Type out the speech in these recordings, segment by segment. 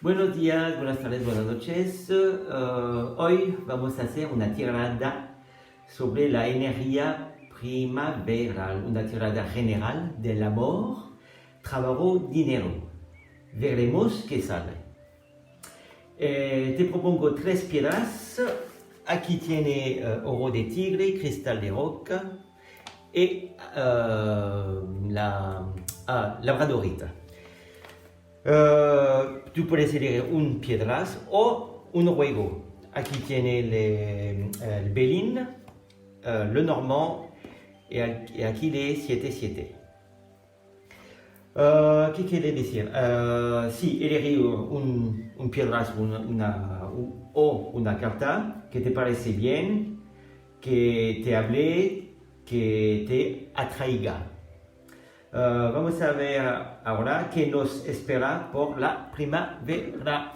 Buenos días, buenas tardes, buenas noches. Hoy vamos a hacer una tirada sobre la energía primaveral, una tirada general del amor, trabajo, dinero. Veremos qué sale. Te propongo 3 piedras. Aquí tiene oro de tigre, cristal de roca y la labradorita. Tú puedes elegir un piedras o un juego. Aquí tiene el Belin, le Normand y aquí le 7-7. ¿Qué quiere decir? Si elegir un piedras o una carta que te parece bien, que te hable, que te atraiga. Vamos a ver ahora qué nos espera por la primavera.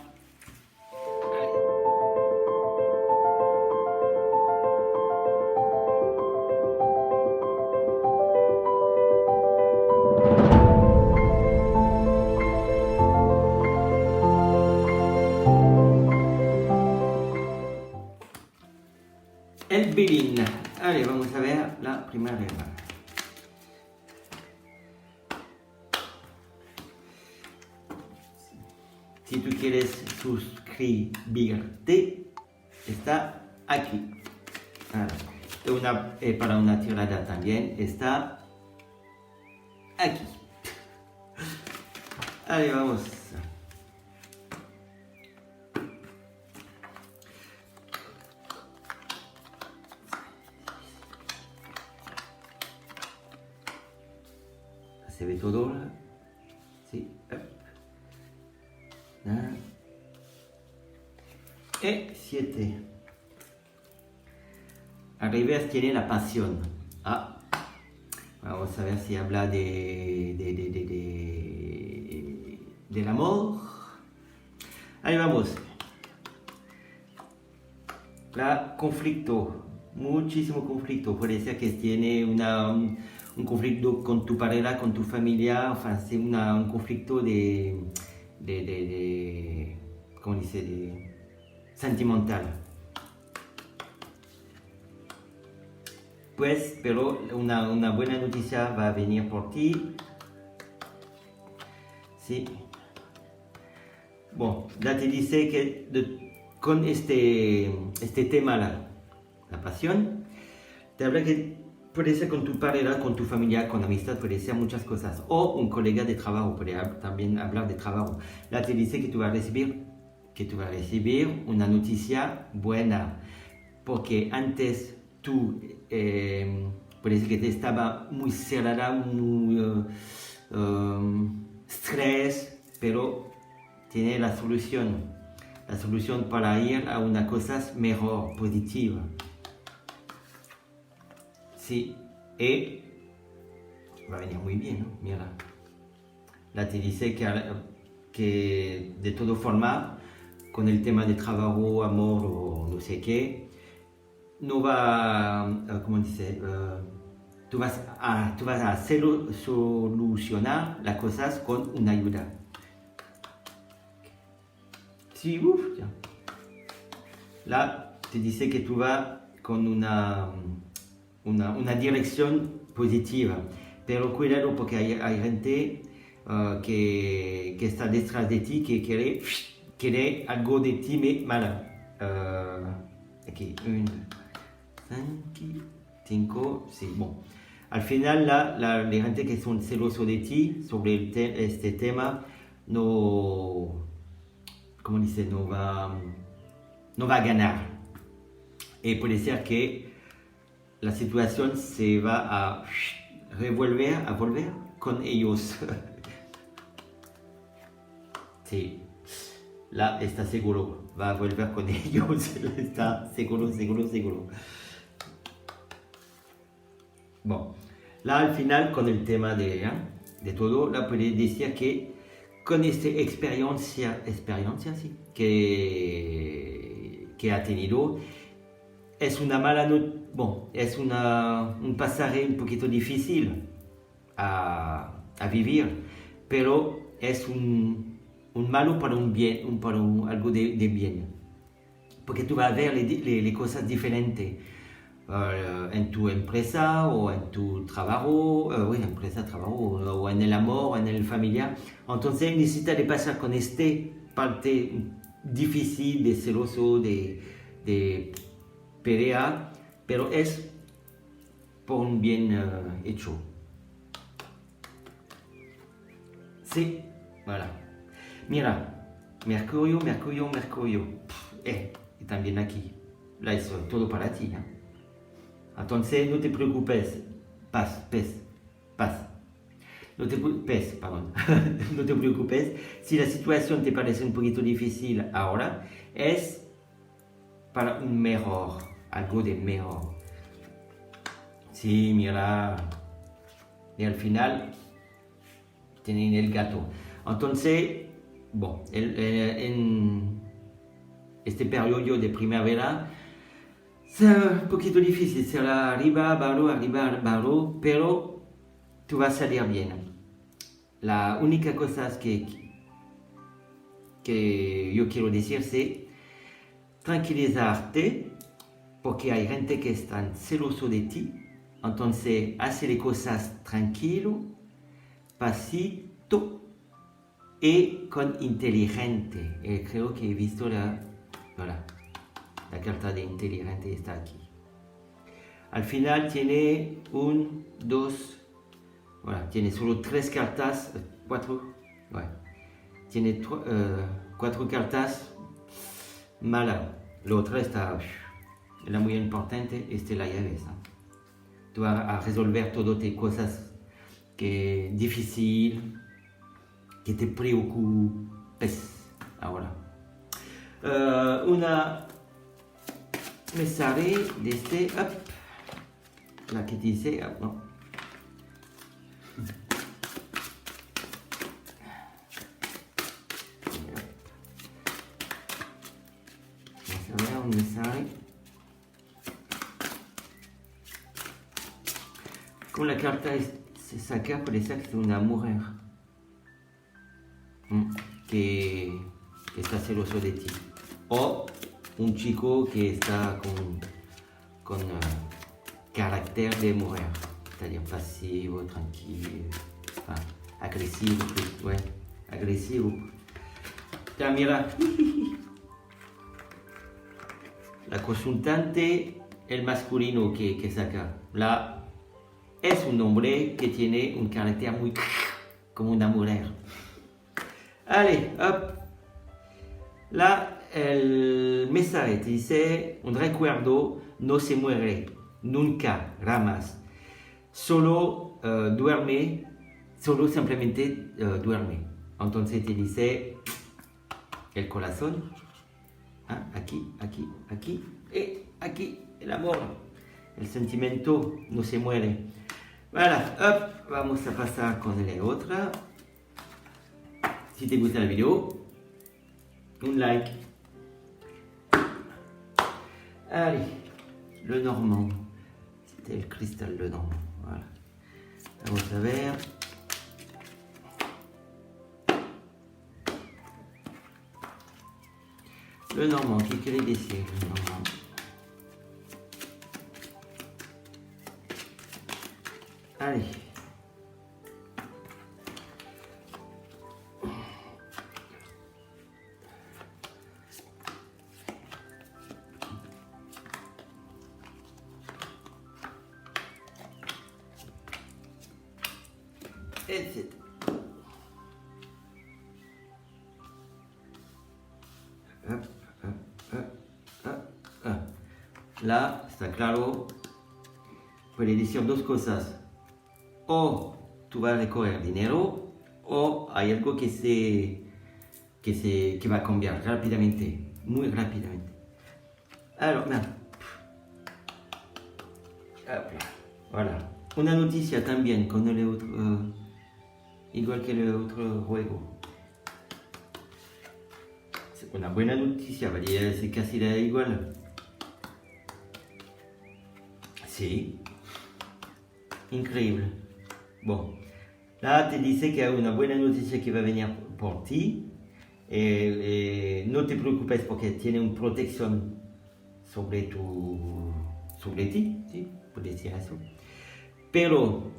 El Belin. Allez, vamos a ver la primavera. Si tú quieres suscribirte, está aquí. Para una tirada también está aquí. Allez, vamos. Se ve todo. Sí. Y 7. Arriba tiene la pasión. Vamos a ver si habla del amor. Ahí vamos. La conflicto, muchísimo conflicto. Puede ser que tiene un conflicto con tu pareja, con tu familia. Enfin, c'est un conflicto ¿cómo dice? Sentimental. Pues, pero una buena noticia va a venir por ti. Sí. Bueno, ya te dice que con este tema, la pasión, te habla que puede ser con tu pareja, con tu familia, con amistad, puede ser muchas cosas. O un colega de trabajo, puede también hablar de trabajo. Ya te dice que tú vas a recibir una noticia buena, porque antes tú parece que te estaba muy cerrada, muy estrés, pero tiene la solución para ir a una cosa mejor, positiva. Sí, y va a venir muy bien, ¿no? Mira, la te dice que de todas formas, con el tema de trabajo, amor o no sé qué, no va, ¿cómo dice? Tú vas a solucionar las cosas con una ayuda. Sí, ya. Là, te dice que tú vas con una dirección positiva, pero cuidado porque hay gente que está detrás de ti que quiere algo de ti mala. Aquí, 1, 5, sí, bon. Al final, la gente que son celosos de ti sobre este tema no, ¿cómo dice? No va a ganar. Y puede ser que la situación se va a volver con ellos. Sí, là está seguro, va a volver con ellos, está seguro. Bueno, là al final con el tema de todo, la puede decir que con esta experiencia sí, que ha tenido, es una mala noticia. Bon, es un pasaje un poquito difícil a vivir, pero es un malo para un bien, algo de bien. Porque tú vas a ver les cosas diferentes en tu empresa o en tu trabajo, oui, empresa, trabajo, o en el amor, o en el familiar. Entonces necesitas de pasar con este parte difícil, de celoso, de pelea, pero es por un bien hecho. Sí, voilà. Mira, Mercurio, Mercurio, Mercurio. Y también aquí. Là, es todo para ti. Entonces, no te preocupes. Paz, paz. No te preocupes, perdón. No te preocupes. Si la situación te parece un poquito difícil ahora, es para un mejor, algo de mejor. Sí, mira. Y al final, tienen el gato. Entonces, bon, en este periodo de primavera es un poquito difícil, será arriba, abajo, pero tú vas a salir bien. La única cosa es que yo quiero decirse, tranquilizarte, porque hay gente que está celoso de ti, entonces hace las cosas tranquilo, pasito y con inteligente. Creo que he visto voilà, la carta de inteligente está aquí. Al final tiene un, dos, voilà, tiene solo 3 cartas, 4, ouais. Tiene 4 cartas malas. La otra está, la muy importante, esta es la llave. Tú vas a resolver todas tus cosas que difícil, que te preocupes ahora. Una mensaje de este, la que dice, no. Vamos a ver un mensaje. Con la carta se saca, parece que es una mujer que está celoso de ti. O un chico que está con carácter de mujer, c'est-à-dire pasivo, tranquilo, agresivo, ouais, agresivo. Ya mira, la consultante, el masculino que saca, es un hombre que tiene un carácter muy como una mujer. Allez, hop. Là, el mensaje te dice, un recuerdo no se muere, nunca, jamás. Solo duerme, solo simplemente duerme. Entonces te dice el corazón, aquí, aquí, aquí, y aquí, el amor, el sentimiento no se muere. Voilà, hop, vamos a pasar con la otra. Si te gusta el video, un like. Allez, le normand. C'était le cristal le normand. Voilà. Vamos a ver. Le normand, ¿qué quiere decir le normand? Allez. Etc. Là, está claro, puede decir dos cosas. O tú vas a recoger dinero, o hay algo que va a cambiar rápidamente, muy rápidamente. Alors, mira. Voilà. Una noticia también con el otro, igual que el otro juego. Una buena noticia, vale, c'est casi la igual. Sí. Increíble. Bon. Là te dice que hay una buena noticia que va a venir por ti. No te preocupes porque tiene una protección sobre ti, ¿sí? Puedes decir eso. Pero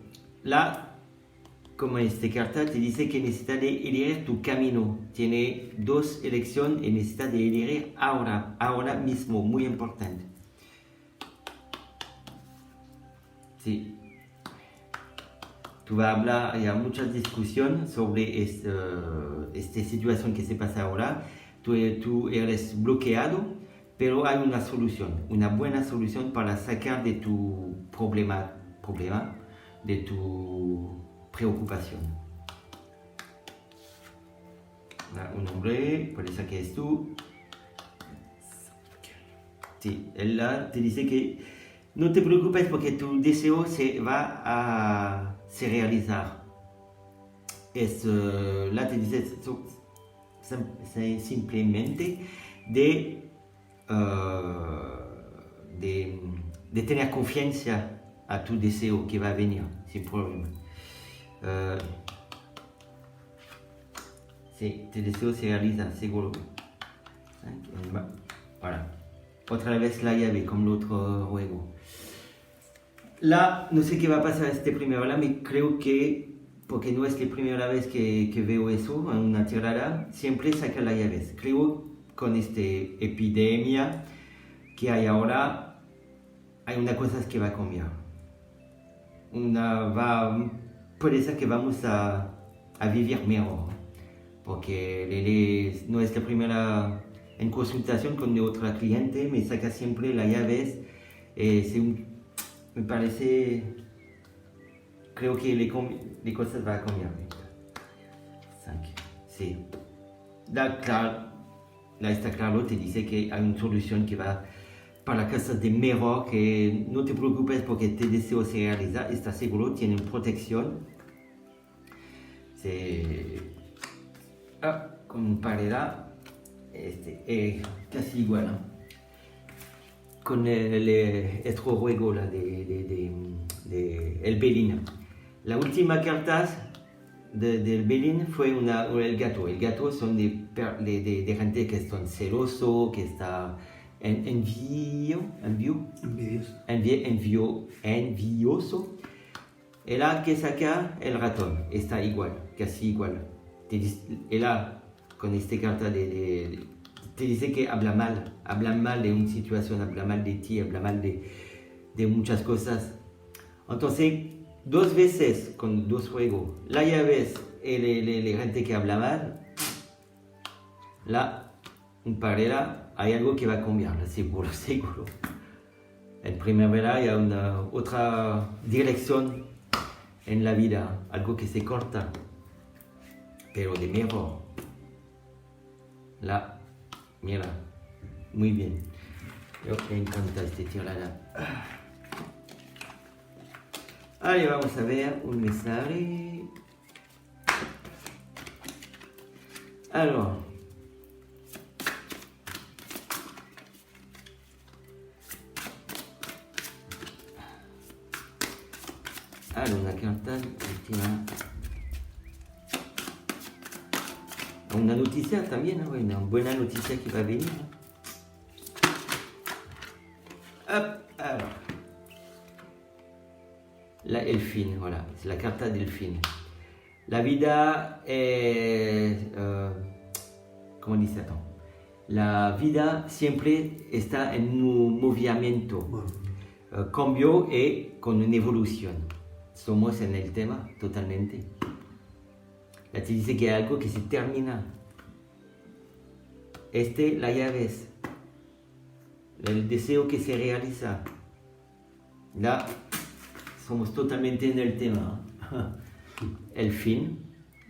como esta carta te dice que necesita de elegir tu camino. Tiene dos elecciones y necesita de elegir ahora mismo, muy importante. Sí. Tú vas a hablar, hay muchas discusiones sobre esta situación que se pasa ahora. Tú eres bloqueado, pero hay una solución, una buena solución para sacar de tu problema, de tu preocupación. Un hombre, puede ser que es tú. Sí, él te dice que no te preocupes porque tu deseo se va a realizar. Là te dice simplemente de tener confianza a tu deseo que va a venir sin problema. Sí, tu deseo se realiza, seguro. Voilà. Otra vez la llave, como el otro juego. Là, no sé qué va a pasar esta primera vez, me creo que, porque no es la primera vez que veo eso, en una tirada, siempre saca la llave. Creo con esta epidemia que hay ahora, hay una cosa que va a cambiar. Puede ser que vamos a vivir mejor, porque no es la primera en consultación con otra cliente, me saca siempre la llave. Me parece, creo que las cosas van a cambiar. 5, sí. Está claro, te dice que hay una solución que va para cosas de mejor, que no te preocupes porque te deseo se realiza, está seguro, tiene protección. Con paridad, casi igual, ¿no? Con el otro juego de el Belín. La última carta del Belín fue el gato. El gato son de gente que están celoso, que está envidioso. Y la que saca el ratón está igual, casi igual. Con esta carta te dice que habla mal de una situación, habla mal de ti, habla mal de muchas cosas. Entonces, 2 veces con 2 juegos, la llave la gente que habla mal, en pareja hay algo que va a cambiar, seguro. En primavera hay otra dirección en la vida, algo que se corta, pero de mejor. Mira, muy bien. Me encanta este tirada. Ahora vamos a ver un mensaje. Alors, una carta última. Una noticia también, ¿no? Una buena noticia que va a venir. Alors. El fin, voilà, es la carta del fin. La vida es, ¿cómo dice esto? La vida siempre está en un movimiento, cambio y con una evolución. Somos en el tema totalmente. La te dice que hay algo que se termina. La llave es el deseo que se realiza. Là, somos totalmente en el tema. El fin,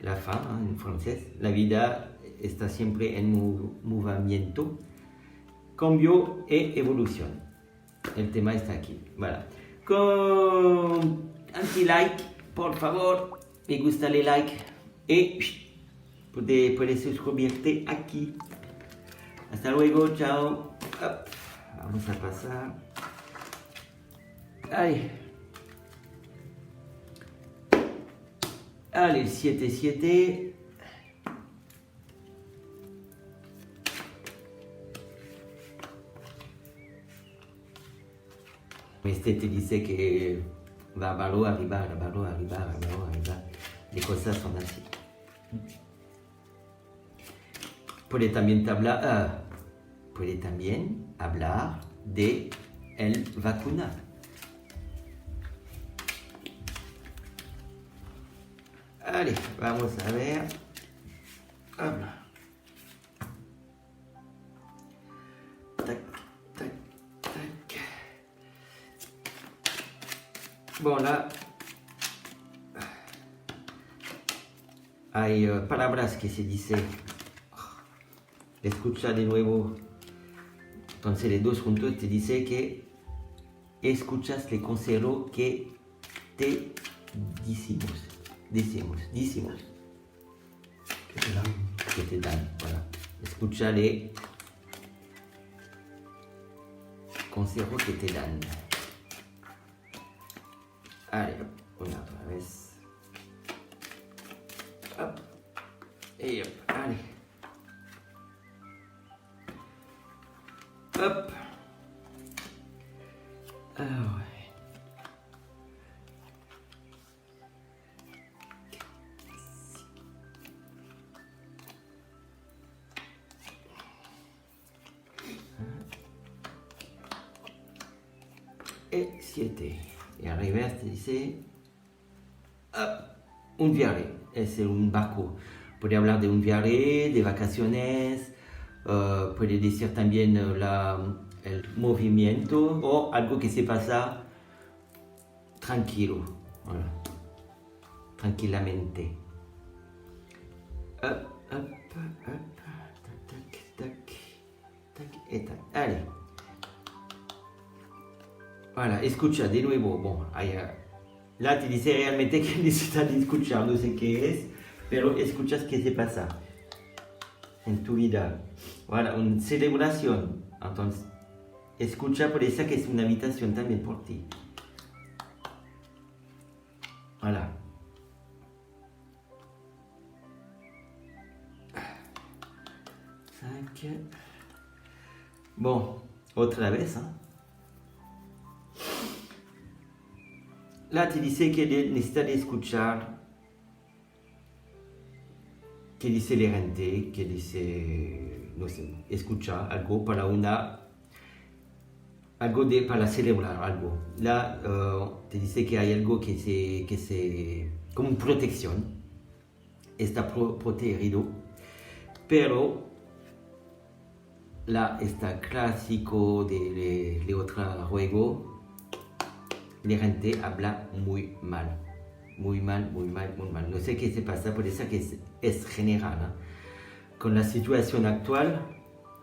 la fin en francés. La vida está siempre en movimiento, cambio y evolución. El tema está aquí. Voilà. Con anti-like, por favor, me gusta el like. Y puedes suscribirte aquí. Hasta luego, chao. Vamos a pasar. Allez, 7-7. Este te dice que va a arribar. Las cosas son así. Puede también hablar de el vacuna. Allez, vamos a ver. Habla. Tac, tac, tac. Bon, là, hay palabras que se dice. Escucha de nuevo. Entonces, los dos juntos te dice que escuchas el consejo que te decimos. Que te dan, voilà. Escucha el consejo que te dan. Allez, una otra vez. Hop. Y hop, allez. Hop. Ah ouais. Et 7. Y arriba te dice un viaje, es un barco. Puede hablar de un viaje, de vacaciones, puede decir también el movimiento o algo que se pasa tranquilo, voilà. Tranquilamente. Tac, et tac. Allez. Voilà, escucha de nuevo. Bon, là te dice realmente que necesitas escuchar, no sé qué es, pero escuchas qué se pasa en tu vida. Voilà, una celebración. Entonces, escucha por eso que es una invitación también por ti. Voilà. Bon, otra vez, ¿eh? Là te dice que necesitas escuchar que dice la gente, que dice, no sé, escucha algo para para celebrar algo. Là te dice que hay algo que se como protección, está protegido, pero là está clásico de otro juego. La gente habla muy mal. No sé qué se pasa, por eso que es general. ¿Eh? Con la situación actual,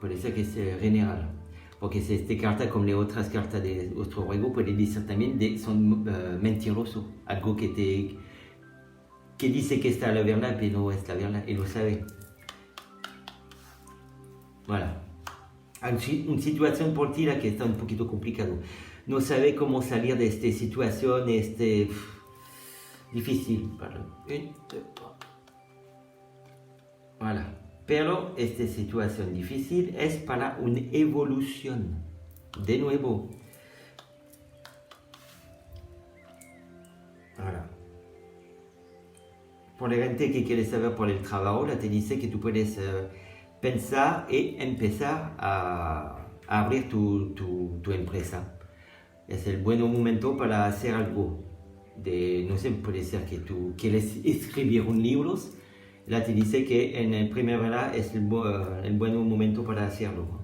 por eso que es general. Porque si esta carta, como las otras cartas de otro juego, puede decir también que son mentirosos. Algo que dice que está la verdad, pero no es la verdad, y lo sabe. Voilà. Una situación por ti que está un poquito complicado. No sabe cómo salir de esta situación, difícil. Voilà. Pero esta situación difícil es para una evolución. De nuevo. Voilà. Por la gente que quiere saber por el trabajo, la te dice que tú puedes pensar y empezar a abrir tu empresa. Es el buen momento para hacer algo. No sé, puede ser que tú quieres escribir un libro. La te dice que en el primer hora es el buen momento para hacerlo.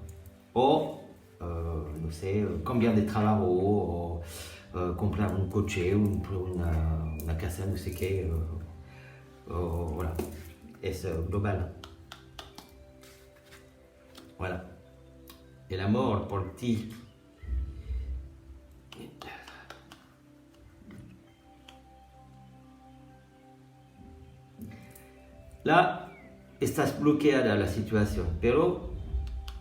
O, no sé, cambiar de trabajo, o comprar un coche, una casa, no sé qué. Voilà. Es global. Voilà. El amor por ti. Là, estás bloqueada la situación, pero,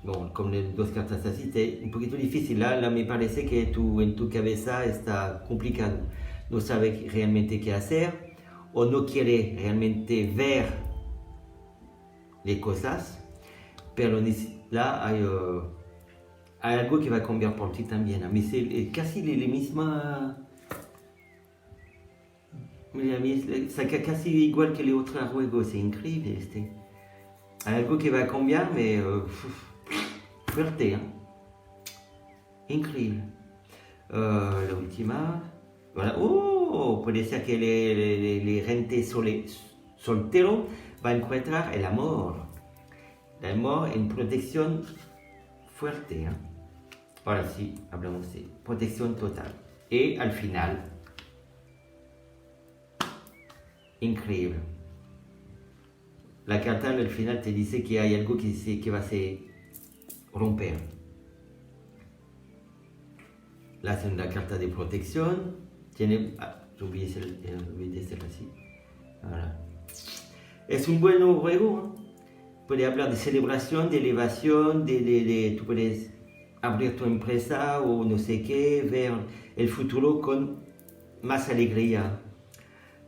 bueno, con las dos cartas así, es un poquito difícil. Là, me parece que en tu cabeza está complicado. No sabe realmente qué hacer, o no quiere realmente ver las cosas, pero là hay hay algo que va a cambiar por ti también. A mí es casi la misma... Mira, a mí es casi igual que el otro juego, es increíble este. Hay algo que va a cambiar, fuerte, ¿eh? Increíble. La última... Voilà. Oh, puede ser que el gente soltero va a encontrar el amor. El amor en protección fuerte, ¿eh? Ahora sí, hablamos de protección total. Y al final, increíble. La carta al final te dice que hay algo que va a se romper. La segunda carta de protección tiene... yo olvidé ser así. Voilà. Es un buen juego, ¿eh? Puede hablar de celebración, de elevación, tú puedes abrir tu empresa o no sé qué, ver el futuro con más alegría.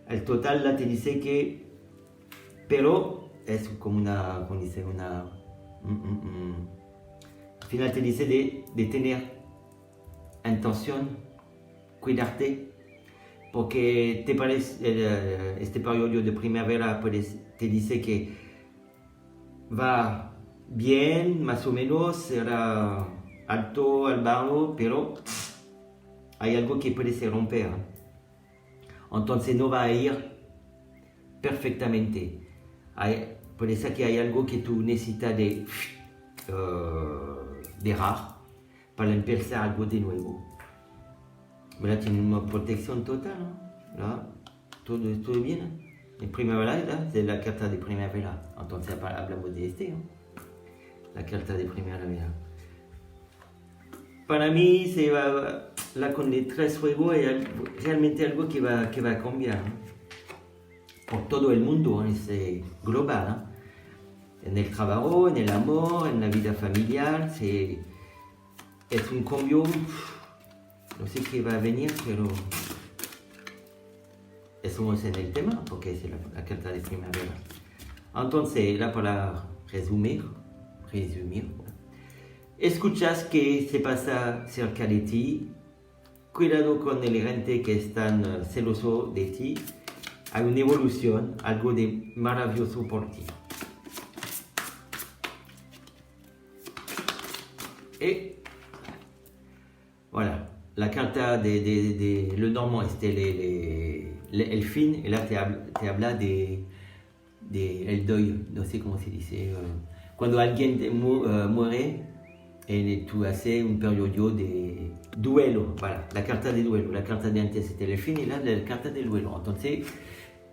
El total la te dice que, pero es como como dice, al final te dice de tener intención, cuidarte, porque te parece, este periodo de primavera te dice que va bien, más o menos, será alto al bajo, pero hay algo que puede se romper. Entonces no va a ir perfectamente. Puede ser que hay algo que tú necesitas de dejar para empezar algo de nuevo. ¿Verdad? Tiene una protección total, ¿no? ¿Verdad? Todo bien, ¿no? En primavera, ¿verdad? Es la carta de primavera. Entonces hablamos de este, ¿no? La carta de primavera. Para mí se va con los tres juegos es realmente algo que va a cambiar, ¿no? Por todo el mundo, ¿no? Es global, ¿no? En el trabajo, en el amor, en la vida familiar, es un cambio, no sé qué va a venir, pero eso es en el tema, porque es la carta de primavera. Entonces, era para resumir, escuchas que se pasa cerca de ti, cuidado con el gente que están celoso de ti, hay una evolución, algo de maravilloso por ti. Y voilà, la carta de le normand, el fin, y là te habla de el deuil, no sé cómo se dice, cuando alguien muere, tú haces un periodo de duelo, voilà, la carta de duelo, la carta de antes c'était el fin y la carta del duelo. Entonces,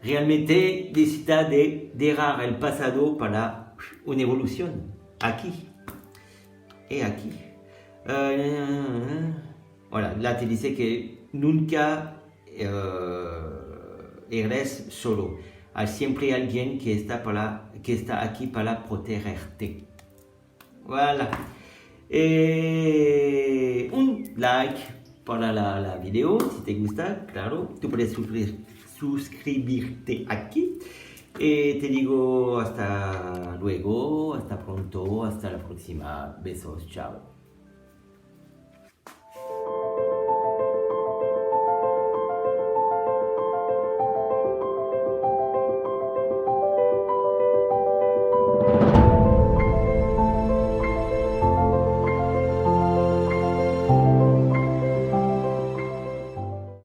realmente necesitas de dejar el pasado para una evolución, aquí y aquí. Voilà, là te dice que nunca eres solo. Hay siempre alguien que está aquí para protegerte. Voilà. Un like para la video, si te gusta, claro. Tú puedes suscribirte aquí. Te digo hasta luego, hasta pronto, hasta la próxima. Besos, chao.